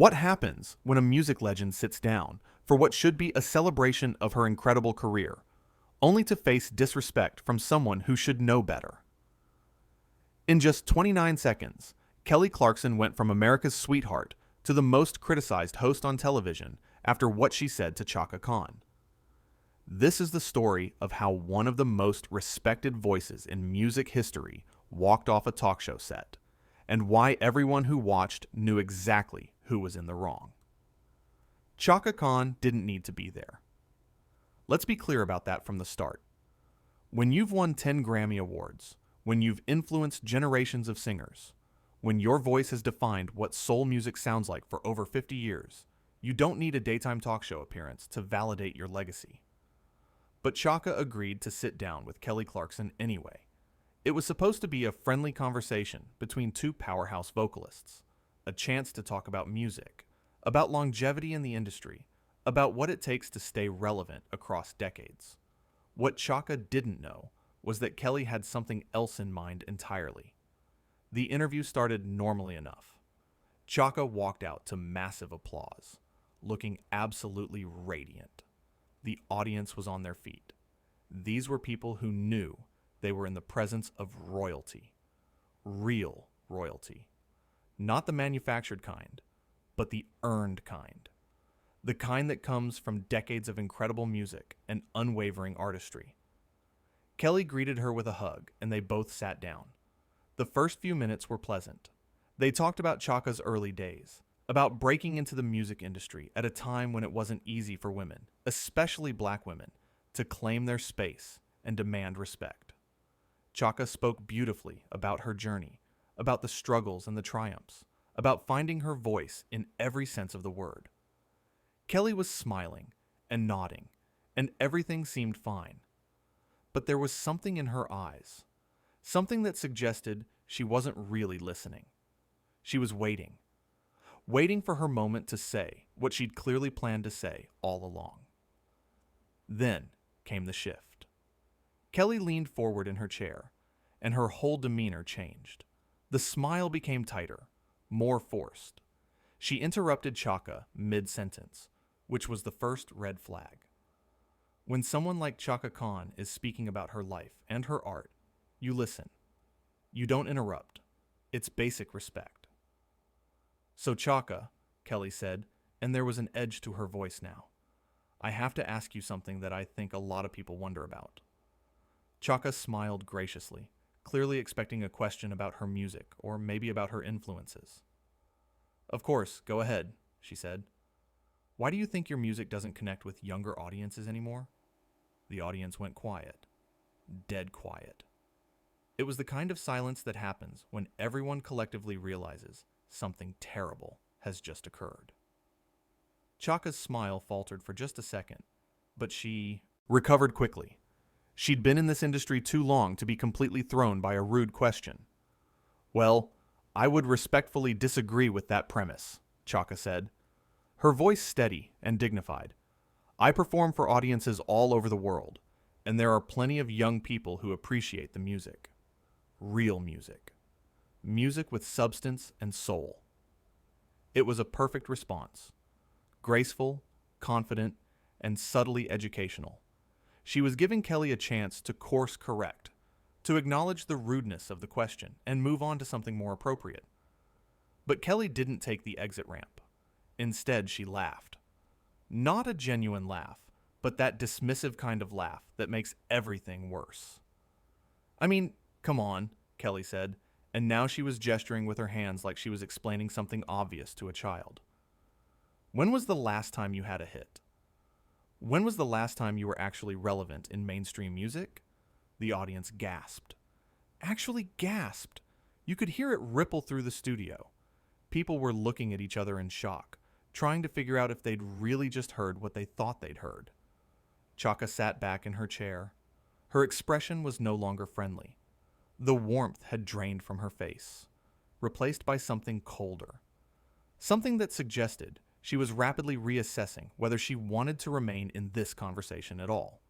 What happens when a music legend sits down for what should be a celebration of her incredible career, only to face disrespect from someone who should know better? In just 29 seconds, Kelly Clarkson went from America's sweetheart to the most criticized host on television after what she said to Chaka Khan. This is the story of how one of the most respected voices in music history walked off a talk show set, and why everyone who watched knew exactly who was in the wrong. Chaka Khan didn't need to be there. Let's be clear about that from the start. When you've won 10 Grammy Awards, when you've influenced generations of singers, when your voice has defined what soul music sounds like for over 50 years, you don't need a daytime talk show appearance to validate your legacy. But Chaka agreed to sit down with Kelly Clarkson anyway. It was supposed to be a friendly conversation between two powerhouse vocalists, a chance to talk about music, about longevity in the industry, about what it takes to stay relevant across decades. What Chaka didn't know was that Kelly had something else in mind entirely. The interview started normally enough. Chaka walked out to massive applause, looking absolutely radiant. The audience was on their feet. These were people who knew they were in the presence of royalty. Real royalty. Not the manufactured kind, but the earned kind. The kind that comes from decades of incredible music and unwavering artistry. Kelly greeted her with a hug, and they both sat down. The first few minutes were pleasant. They talked about Chaka's early days, about breaking into the music industry at a time when it wasn't easy for women, especially black women, to claim their space and demand respect. Chaka spoke beautifully about her journey, about the struggles and the triumphs, about finding her voice in every sense of the word. Kelly was smiling and nodding, and everything seemed fine. But there was something in her eyes, something that suggested she wasn't really listening. She was waiting for her moment to say what she'd clearly planned to say all along. Then came the shift. Kelly leaned forward in her chair, and her whole demeanor changed. The smile became tighter, more forced. She interrupted Chaka mid-sentence, which was the first red flag. When someone like Chaka Khan is speaking about her life and her art, you listen. You don't interrupt. It's basic respect. "So Chaka," Kelly said, and there was an edge to her voice now, "I have to ask you something that I think a lot of people wonder about." Chaka smiled graciously, clearly expecting a question about her music or maybe about her influences. "Of course, go ahead," she said. "Why do you think your music doesn't connect with younger audiences anymore?" The audience went quiet. Dead quiet. It was the kind of silence that happens when everyone collectively realizes something terrible has just occurred. Chaka's smile faltered for just a second, but she recovered quickly. She'd been in this industry too long to be completely thrown by a rude question. "Well, I would respectfully disagree with that premise," Chaka said, her voice steady and dignified. "I perform for audiences all over the world, and there are plenty of young people who appreciate the music. Real music. Music with substance and soul." It was a perfect response. Graceful, confident, and subtly educational. She was giving Kelly a chance to course correct, to acknowledge the rudeness of the question and move on to something more appropriate. But Kelly didn't take the exit ramp. Instead, she laughed. Not a genuine laugh, but that dismissive kind of laugh that makes everything worse. "I mean, come on," Kelly said, and now she was gesturing with her hands like she was explaining something obvious to a child. "When was the last time you had a hit? When was the last time you were actually relevant in mainstream music?" The audience gasped. Actually gasped. You could hear it ripple through the studio. People were looking at each other in shock, trying to figure out if they'd really just heard what they thought they'd heard. Chaka sat back in her chair. Her expression was no longer friendly. The warmth had drained from her face, replaced by something colder. Something that suggested she was rapidly reassessing whether she wanted to remain in this conversation at all.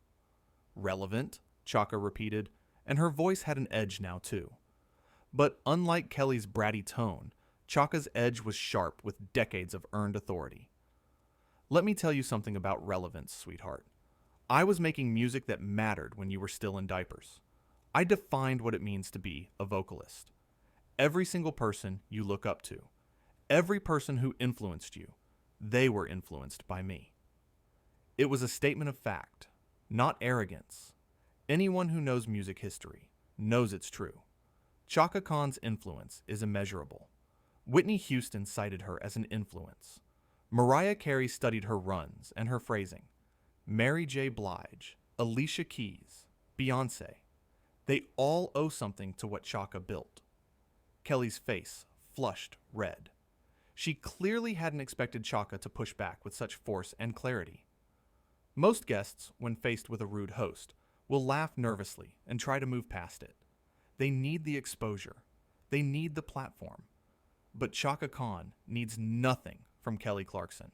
"Relevant," Chaka repeated, and her voice had an edge now too. But unlike Kelly's bratty tone, Chaka's edge was sharp with decades of earned authority. Let me tell you something about relevance, sweetheart. I was making music that mattered when you were still in diapers. I defined what it means to be a vocalist. Every single person you look up to, every person who influenced you, they were influenced by me. It was a statement of fact, not arrogance. Anyone who knows music history knows it's true. Chaka Khan's influence is immeasurable. Whitney Houston cited her as an influence. Mariah Carey studied her runs and her phrasing. Mary J. Blige, Alicia Keys, Beyoncé, they all owe something to what Chaka built. Kelly's face flushed red. She clearly hadn't expected Chaka to push back with such force and clarity. Most guests, when faced with a rude host, will laugh nervously and try to move past it. They need the exposure. They need the platform. But Chaka Khan needs nothing from Kelly Clarkson.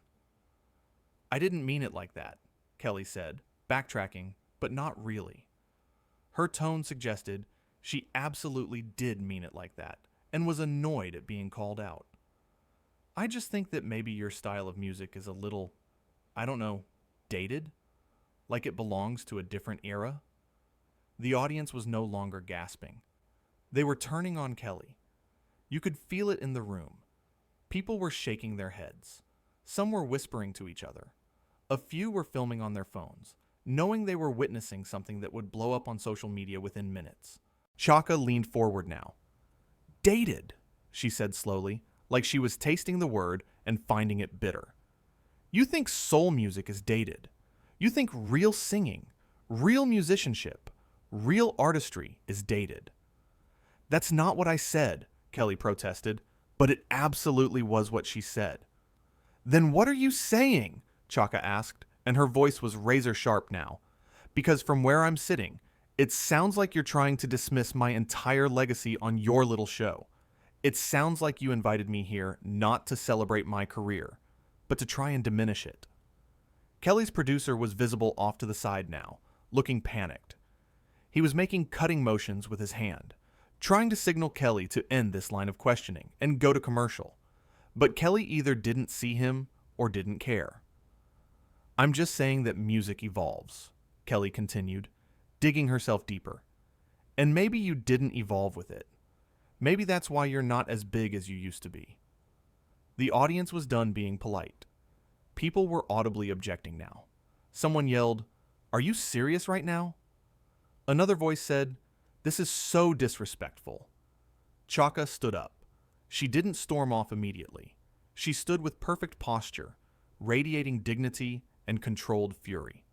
I didn't mean it like that, Kelly said, backtracking, but not really. Her tone suggested she absolutely did mean it like that and was annoyed at being called out. I just think that maybe your style of music is a little, I don't know, dated? Like it belongs to a different era? The audience was no longer gasping. They were turning on Kelly. You could feel it in the room. People were shaking their heads. Some were whispering to each other. A few were filming on their phones, knowing they were witnessing something that would blow up on social media within minutes. Chaka leaned forward now. Dated, she said slowly, like she was tasting the word and finding it bitter. You think soul music is dated. You think real singing, real musicianship, real artistry is dated. That's not what I said, Kelly protested, but it absolutely was what she said. Then what are you saying? Chaka asked, and her voice was razor sharp now. Because from where I'm sitting, it sounds like you're trying to dismiss my entire legacy on your little show. It sounds like you invited me here not to celebrate my career, but to try and diminish it. Kelly's producer was visible off to the side now, looking panicked. He was making cutting motions with his hand, trying to signal Kelly to end this line of questioning and go to commercial. But Kelly either didn't see him or didn't care. I'm just saying that music evolves, Kelly continued, digging herself deeper. And maybe you didn't evolve with it. Maybe that's why you're not as big as you used to be. The audience was done being polite. People were audibly objecting now. Someone yelled, "Are you serious right now?" Another voice said, "This is so disrespectful." Chaka stood up. She didn't storm off immediately. She stood with perfect posture, radiating dignity and controlled fury.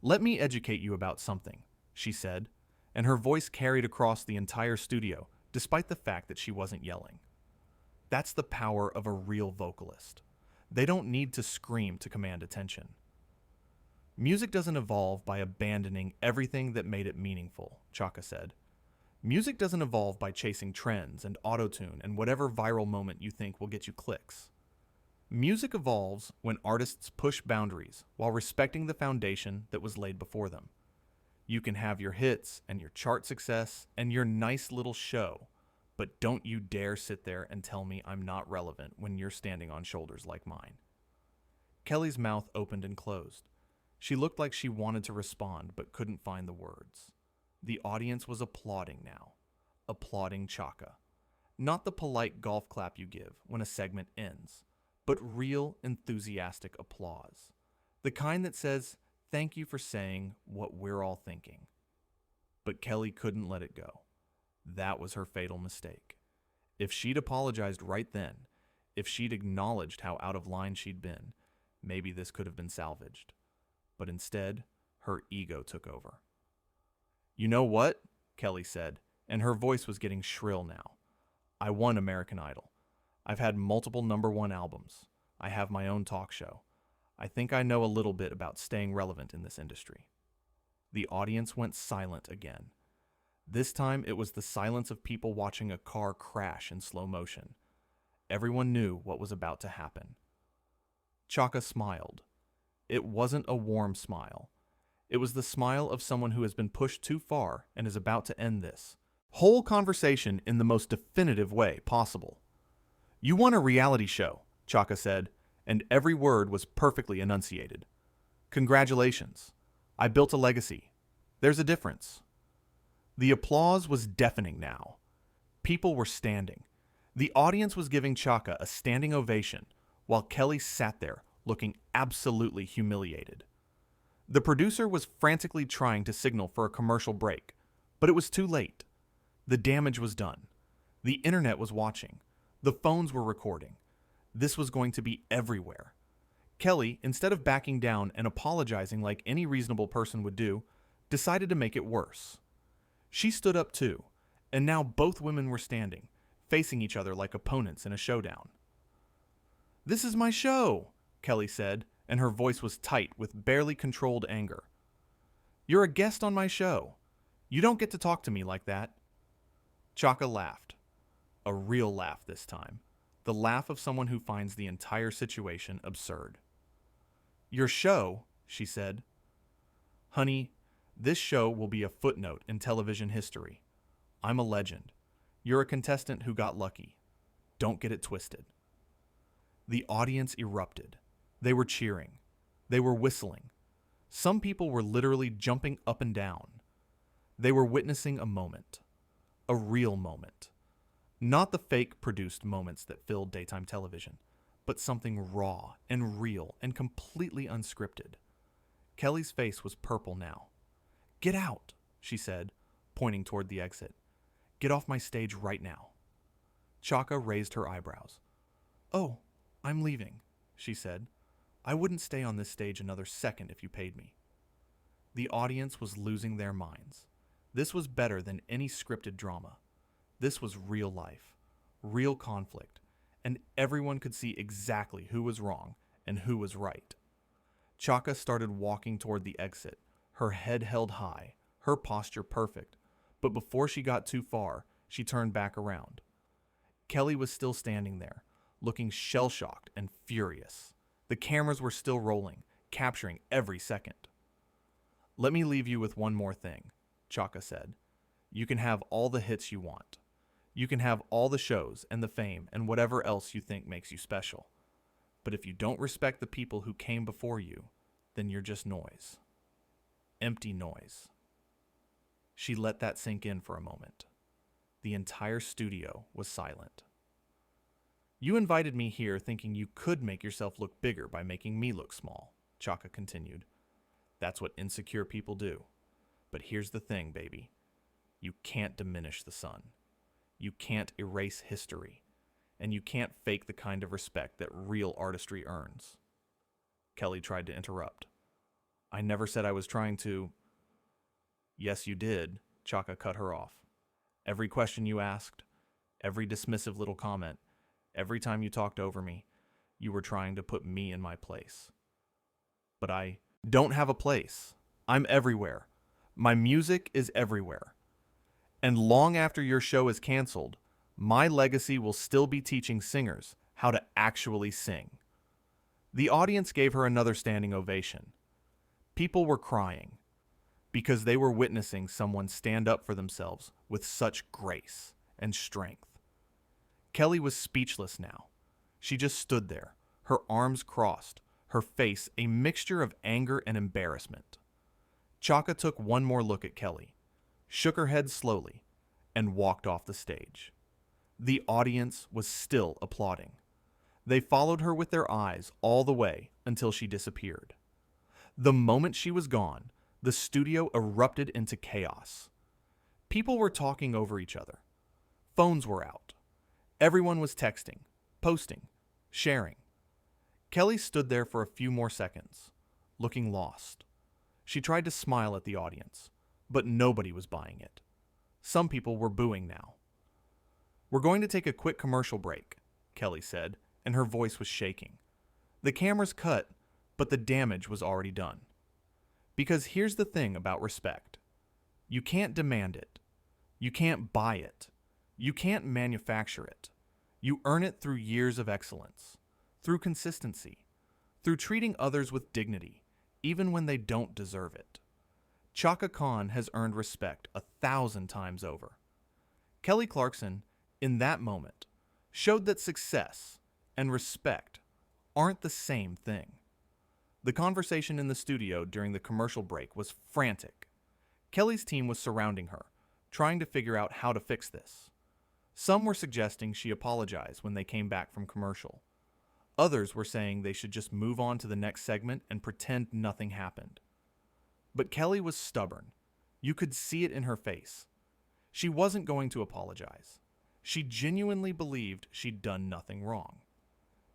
"Let me educate you about something," she said, and her voice carried across the entire studio, despite the fact that she wasn't yelling. That's the power of a real vocalist. They don't need to scream to command attention. Music doesn't evolve by abandoning everything that made it meaningful, Chaka said. Music doesn't evolve by chasing trends and auto-tune and whatever viral moment you think will get you clicks. Music evolves when artists push boundaries while respecting the foundation that was laid before them. You can have your hits and your chart success and your nice little show, but don't you dare sit there and tell me I'm not relevant when you're standing on shoulders like mine. Kelly's mouth opened and closed. She looked like she wanted to respond but couldn't find the words. The audience was applauding now. Applauding Chaka. Not the polite golf clap you give when a segment ends, but real enthusiastic applause. The kind that says, "Thank you for saying what we're all thinking." But Kelly couldn't let it go. That was her fatal mistake. If she'd apologized right then, if she'd acknowledged how out of line she'd been, maybe this could have been salvaged. But instead, her ego took over. "You know what?" Kelly said, and her voice was getting shrill now. "I won American Idol. I've had multiple #1 albums. I have my own talk show. I think I know a little bit about staying relevant in this industry." The audience went silent again. This time it was the silence of people watching a car crash in slow motion. Everyone knew what was about to happen. Chaka smiled. It wasn't a warm smile. It was the smile of someone who has been pushed too far and is about to end this whole conversation in the most definitive way possible. "You won a reality show," Chaka said, and every word was perfectly enunciated. "Congratulations. I built a legacy. There's a difference." The applause was deafening now. People were standing. The audience was giving Chaka a standing ovation, while Kelly sat there looking absolutely humiliated. The producer was frantically trying to signal for a commercial break, but it was too late. The damage was done. The internet was watching. The phones were recording. This was going to be everywhere. Kelly, instead of backing down and apologizing like any reasonable person would do, decided to make it worse. She stood up too, and now both women were standing, facing each other like opponents in a showdown. "This is my show," Kelly said, and her voice was tight with barely controlled anger. "You're a guest on my show. You don't get to talk to me like that." Chaka laughed. A real laugh this time. The laugh of someone who finds the entire situation absurd. "Your show," she said. "Honey, this show will be a footnote in television history. I'm a legend. You're a contestant who got lucky. Don't get it twisted." The audience erupted. They were cheering. They were whistling. Some people were literally jumping up and down. They were witnessing a moment. A real moment. Not the fake-produced moments that filled daytime television, but something raw and real and completely unscripted. Kelly's face was purple now. "Get out," she said, pointing toward the exit. "Get off my stage right now." Chaka raised her eyebrows. "Oh, I'm leaving," she said. "I wouldn't stay on this stage another second if you paid me." The audience was losing their minds. This was better than any scripted drama. This was real life, real conflict, and everyone could see exactly who was wrong and who was right. Chaka started walking toward the exit, her head held high, her posture perfect, but before she got too far, she turned back around. Kelly was still standing there, looking shell-shocked and furious. The cameras were still rolling, capturing every second. "Let me leave you with one more thing," Chaka said. "You can have all the hits you want. You can have all the shows and the fame and whatever else you think makes you special. But if you don't respect the people who came before you, then you're just noise. Empty noise." She let that sink in for a moment. The entire studio was silent. "You invited me here thinking you could make yourself look bigger by making me look small," Chaka continued. "That's what insecure people do. But here's the thing, baby. You can't diminish the sun. You can't erase history. And you can't fake the kind of respect that real artistry earns." Kelly tried to interrupt. "I never said I was trying to—" "Yes, you did," Chaka cut her off. "Every question you asked, every dismissive little comment, every time you talked over me, you were trying to put me in my place. But I don't have a place. I'm everywhere. My music is everywhere. And long after your show is canceled, my legacy will still be teaching singers how to actually sing." The audience gave her another standing ovation. People were crying because they were witnessing someone stand up for themselves with such grace and strength. Kelly was speechless now. She just stood there, her arms crossed, her face a mixture of anger and embarrassment. Chaka took one more look at Kelly, shook her head slowly, and walked off the stage. The audience was still applauding. They followed her with their eyes all the way until she disappeared. The moment she was gone, the studio erupted into chaos. People were talking over each other. Phones were out. Everyone was texting, posting, sharing. Kelly stood there for a few more seconds, looking lost. She tried to smile at the audience, but nobody was buying it. Some people were booing now. "We're going to take a quick commercial break," Kelly said, and her voice was shaking. The cameras cut, but the damage was already done. Because here's the thing about respect. You can't demand it. You can't buy it. You can't manufacture it. You earn it through years of excellence, through consistency, through treating others with dignity, even when they don't deserve it. Chaka Khan has earned respect 1,000 times over. Kelly Clarkson, in that moment, showed that success and respect aren't the same thing. The conversation in the studio during the commercial break was frantic. Kelly's team was surrounding her, trying to figure out how to fix this. Some were suggesting she apologize when they came back from commercial. Others were saying they should just move on to the next segment and pretend nothing happened. But Kelly was stubborn. You could see it in her face. She wasn't going to apologize. She genuinely believed she'd done nothing wrong.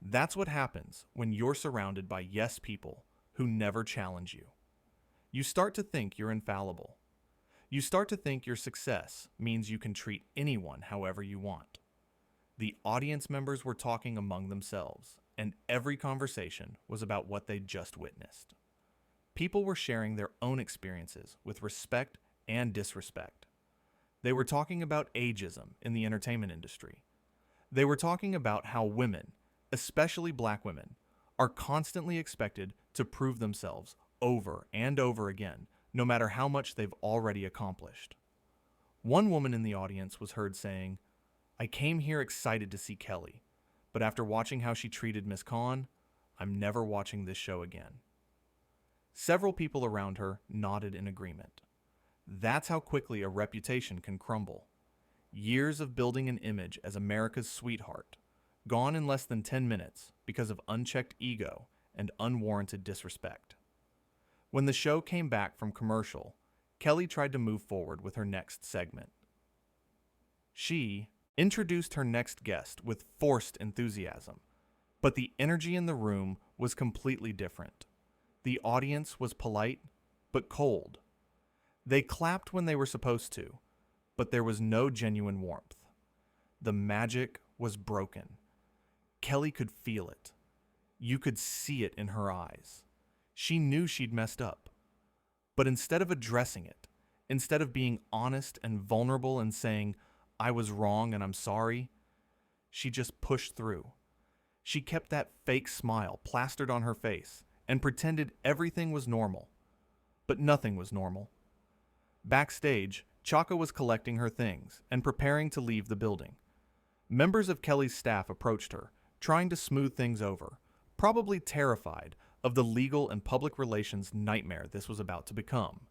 That's what happens when you're surrounded by yes people who never challenge you. You start to think you're infallible. You start to think your success means you can treat anyone however you want. The audience members were talking among themselves, and every conversation was about what they'd just witnessed. People were sharing their own experiences with respect and disrespect. They were talking about ageism in the entertainment industry. They were talking about how women, especially black women, are constantly expected to prove themselves over and over again, no matter how much they've already accomplished. One woman in the audience was heard saying, "I came here excited to see Kelly, but after watching how she treated Miss Khan, I'm never watching this show again." Several people around her nodded in agreement. That's how quickly a reputation can crumble. Years of building an image as America's sweetheart, gone in less than 10 minutes because of unchecked ego and unwarranted disrespect. When the show came back from commercial, Kelly tried to move forward with her next segment. She introduced her next guest with forced enthusiasm, but the energy in the room was completely different. The audience was polite, but cold. They clapped when they were supposed to, but there was no genuine warmth. The magic was broken. Kelly could feel it. You could see it in her eyes. She knew she'd messed up. But instead of addressing it, instead of being honest and vulnerable and saying, "I was wrong and I'm sorry," she just pushed through. She kept that fake smile plastered on her face and pretended everything was normal. But nothing was normal. Backstage, Chaka was collecting her things and preparing to leave the building. Members of Kelly's staff approached her, trying to smooth things over, probably terrified of the legal and public relations nightmare this was about to become.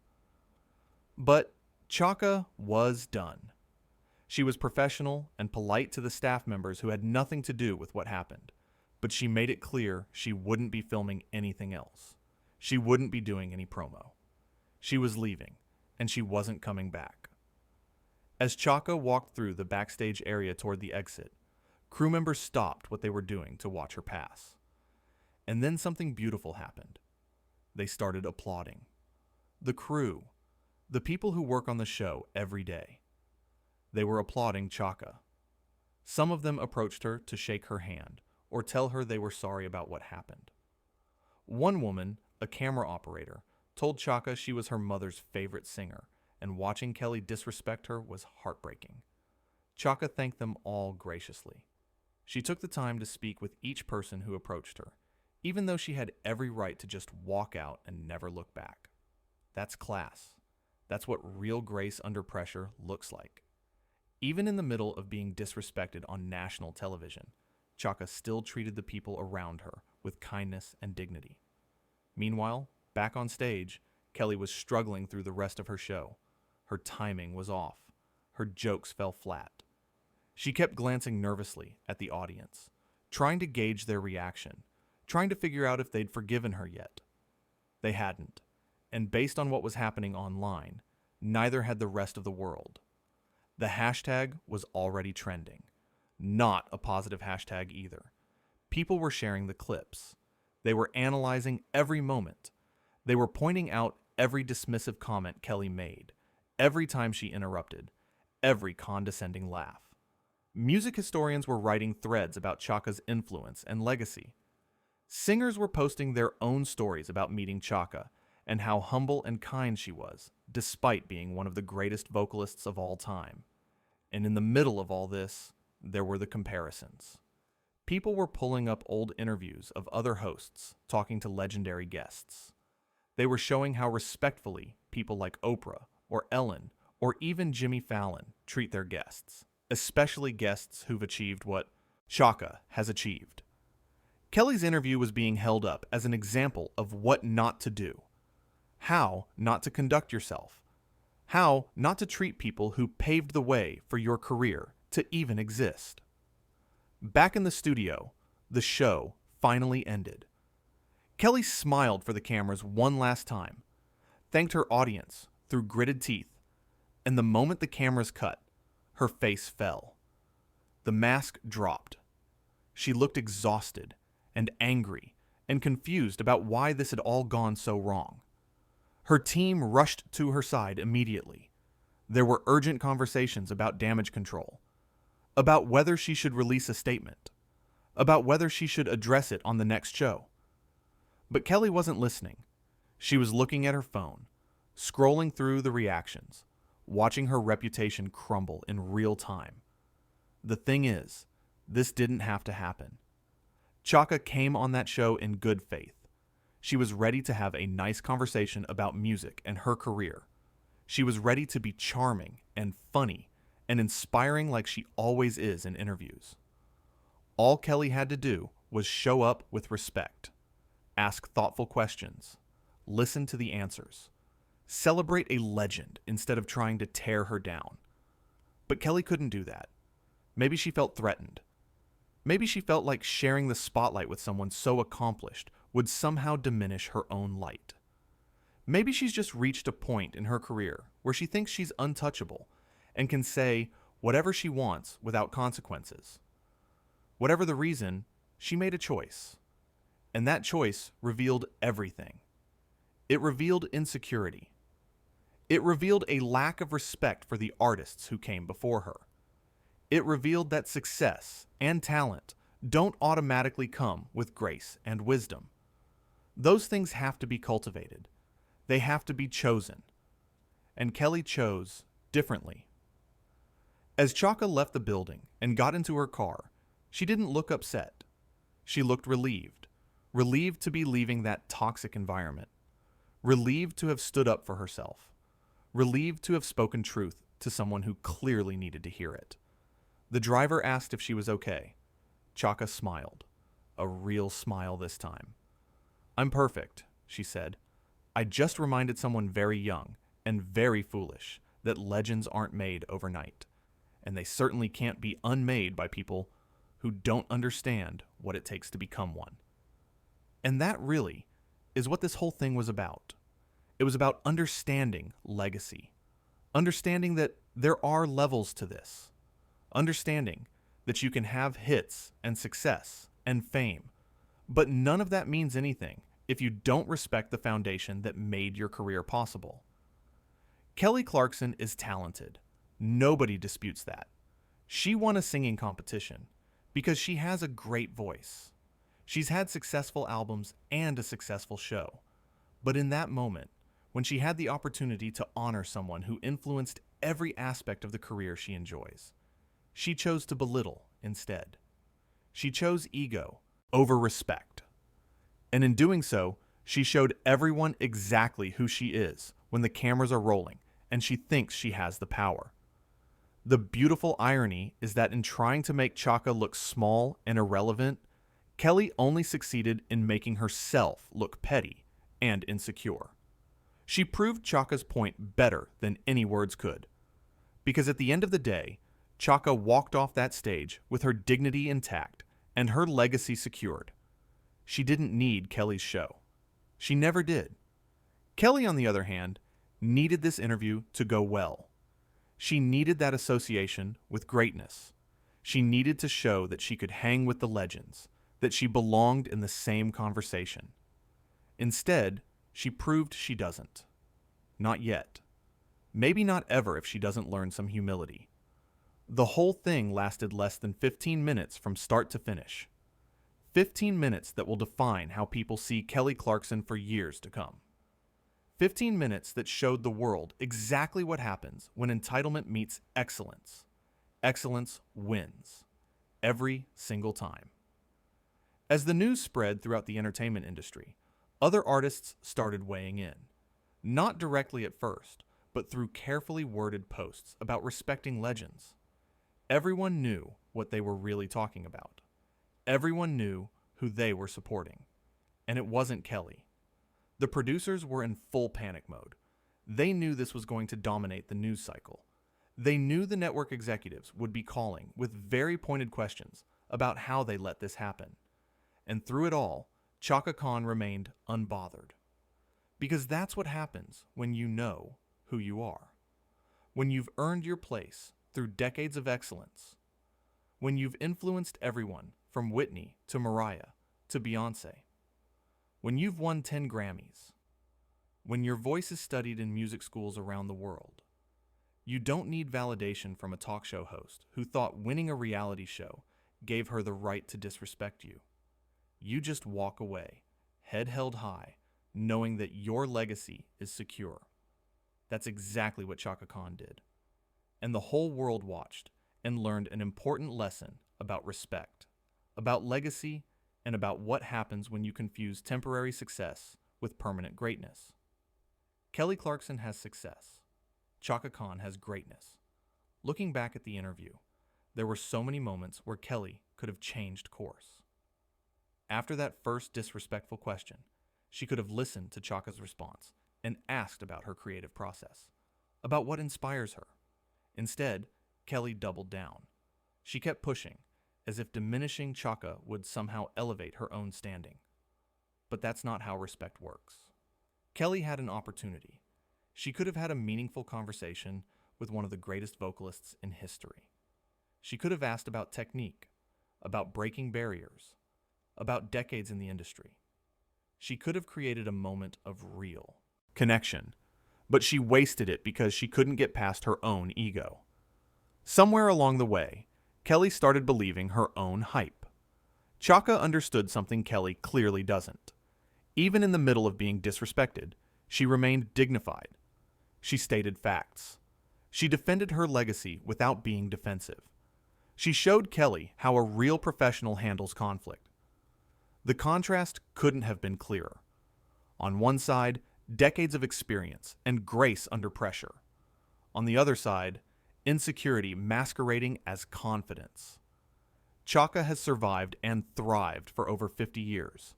But Chaka was done. She was professional and polite to the staff members who had nothing to do with what happened, but she made it clear she wouldn't be filming anything else. She wouldn't be doing any promo. She was leaving, and she wasn't coming back. As Chaka walked through the backstage area toward the exit, crew members stopped what they were doing to watch her pass. And then something beautiful happened. They started applauding. The crew, the people who work on the show every day. They were applauding Chaka. Some of them approached her to shake her hand or tell her they were sorry about what happened. One woman, a camera operator, told Chaka she was her mother's favorite singer, and watching Kelly disrespect her was heartbreaking. Chaka thanked them all graciously. She took the time to speak with each person who approached her, even though she had every right to just walk out and never look back. That's class. That's what real grace under pressure looks like. Even in the middle of being disrespected on national television, Chaka still treated the people around her with kindness and dignity. Meanwhile, back on stage, Kelly was struggling through the rest of her show. Her timing was off. Her jokes fell flat. She kept glancing nervously at the audience, trying to gauge their reaction, trying to figure out if they'd forgiven her yet. They hadn't, and based on what was happening online, neither had the rest of the world. The hashtag was already trending. Not a positive hashtag either. People were sharing the clips. They were analyzing every moment. They were pointing out every dismissive comment Kelly made, every time she interrupted, every condescending laugh. Music historians were writing threads about Chaka's influence and legacy. Singers were posting their own stories about meeting Chaka and how humble and kind she was, despite being one of the greatest vocalists of all time. And in the middle of all this, there were the comparisons. People were pulling up old interviews of other hosts talking to legendary guests. They were showing how respectfully people like Oprah or Ellen or even Jimmy Fallon treat their guests, especially guests who've achieved what Chaka has achieved. Kelly's interview was being held up as an example of what not to do, how not to conduct yourself, how not to treat people who paved the way for your career to even exist. Back in the studio, the show finally ended. Kelly smiled for the cameras one last time, thanked her audience through gritted teeth, and the moment the cameras cut, her face fell. The mask dropped. She looked exhausted and angry and confused about why this had all gone so wrong. Her team rushed to her side immediately. There were urgent conversations about damage control, about whether she should release a statement, about whether she should address it on the next show. But Kelly wasn't listening. She was looking at her phone, scrolling through the reactions, watching her reputation crumble in real time. The thing is, this didn't have to happen. Chaka came on that show in good faith. She was ready to have a nice conversation about music and her career. She was ready to be charming and funny and inspiring like she always is in interviews. All Kelly had to do was show up with respect, ask thoughtful questions, listen to the answers, celebrate a legend instead of trying to tear her down. But Kelly couldn't do that. Maybe she felt threatened. Maybe she felt like sharing the spotlight with someone so accomplished would somehow diminish her own light. Maybe she's just reached a point in her career where she thinks she's untouchable and can say whatever she wants without consequences. Whatever the reason, she made a choice. And that choice revealed everything. It revealed insecurity. It revealed a lack of respect for the artists who came before her. It revealed that success and talent don't automatically come with grace and wisdom. Those things have to be cultivated. They have to be chosen. And Kelly chose differently. As Chaka left the building and got into her car, she didn't look upset. She looked relieved. Relieved to be leaving that toxic environment. Relieved to have stood up for herself. Relieved to have spoken truth to someone who clearly needed to hear it. The driver asked if she was okay. Chaka smiled. A real smile this time. "I'm perfect," she said. "I just reminded someone very young and very foolish that legends aren't made overnight, and they certainly can't be unmade by people who don't understand what it takes to become one." And that really is what this whole thing was about. It was about understanding legacy. Understanding that there are levels to this. Understanding that you can have hits and success and fame, but none of that means anything if you don't respect the foundation that made your career possible. Kelly Clarkson is talented. Nobody disputes that. She won a singing competition because she has a great voice. She's had successful albums and a successful show. But in that moment, when she had the opportunity to honor someone who influenced every aspect of the career she enjoys, she chose to belittle instead. She chose ego over respect. And in doing so, she showed everyone exactly who she is when the cameras are rolling and she thinks she has the power. The beautiful irony is that in trying to make Chaka look small and irrelevant, Kelly only succeeded in making herself look petty and insecure. She proved Chaka's point better than any words could. Because at the end of the day, Chaka walked off that stage with her dignity intact and her legacy secured. She didn't need Kelly's show. She never did. Kelly, on the other hand, needed this interview to go well. She needed that association with greatness. She needed to show that she could hang with the legends, that she belonged in the same conversation. Instead, she proved she doesn't. Not yet. Maybe not ever if she doesn't learn some humility. The whole thing lasted less than 15 minutes from start to finish. 15 minutes that will define how people see Kelly Clarkson for years to come. 15 minutes that showed the world exactly what happens when entitlement meets excellence. Excellence wins. Every single time. As the news spread throughout the entertainment industry, other artists started weighing in. Not directly at first, but through carefully worded posts about respecting legends. Everyone knew what they were really talking about. Everyone knew who they were supporting, and it wasn't Kelly. The producers were in full panic mode. They knew this was going to dominate the news cycle. They knew the network executives would be calling with very pointed questions about how they let this happen. And through it all, Chaka Khan remained unbothered. Because that's what happens when you know who you are. When you've earned your place through decades of excellence. When you've influenced everyone from Whitney to Mariah to Beyoncé. When you've won 10 Grammys. When your voice is studied in music schools around the world. You don't need validation from a talk show host who thought winning a reality show gave her the right to disrespect you. You just walk away, head held high, knowing that your legacy is secure. That's exactly what Chaka Khan did. And the whole world watched and learned an important lesson about respect, about legacy, and about what happens when you confuse temporary success with permanent greatness. Kelly Clarkson has success. Chaka Khan has greatness. Looking back at the interview, there were so many moments where Kelly could have changed course. After that first disrespectful question, she could have listened to Chaka's response and asked about her creative process, about what inspires her. Instead, Kelly doubled down. She kept pushing, as if diminishing Chaka would somehow elevate her own standing. But that's not how respect works. Kelly had an opportunity. She could have had a meaningful conversation with one of the greatest vocalists in history. She could have asked about technique, about breaking barriers, about decades in the industry. She could have created a moment of real connection, but she wasted it because she couldn't get past her own ego. Somewhere along the way, Kelly started believing her own hype. Chaka understood something Kelly clearly doesn't. Even in the middle of being disrespected, she remained dignified. She stated facts. She defended her legacy without being defensive. She showed Kelly how a real professional handles conflict. The contrast couldn't have been clearer. On one side, decades of experience and grace under pressure. On the other side, insecurity masquerading as confidence. Chaka has survived and thrived for over 50 years.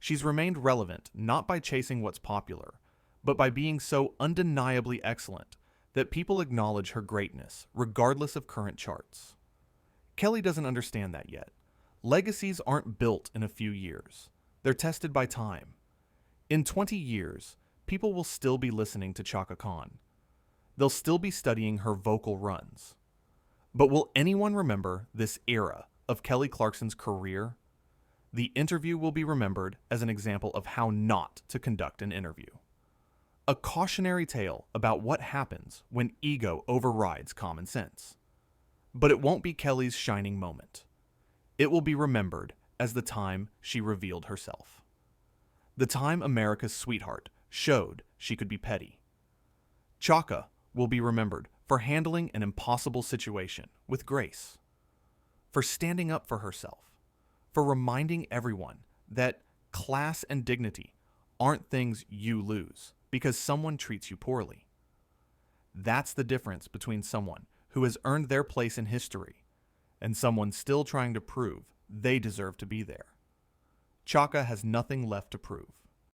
She's remained relevant not by chasing what's popular, but by being so undeniably excellent that people acknowledge her greatness regardless of current charts. Kelly doesn't understand that yet. Legacies aren't built in a few years. They're tested by time. In 20 years, people will still be listening to Chaka Khan. They'll still be studying her vocal runs. But will anyone remember this era of Kelly Clarkson's career? The interview will be remembered as an example of how not to conduct an interview. A cautionary tale about what happens when ego overrides common sense. But it won't be Kelly's shining moment. It will be remembered as the time she revealed herself. The time America's sweetheart showed she could be petty. Chaka will be remembered for handling an impossible situation with grace, for standing up for herself, for reminding everyone that class and dignity aren't things you lose because someone treats you poorly. That's the difference between someone who has earned their place in history and someone still trying to prove they deserve to be there. Chaka has nothing left to prove.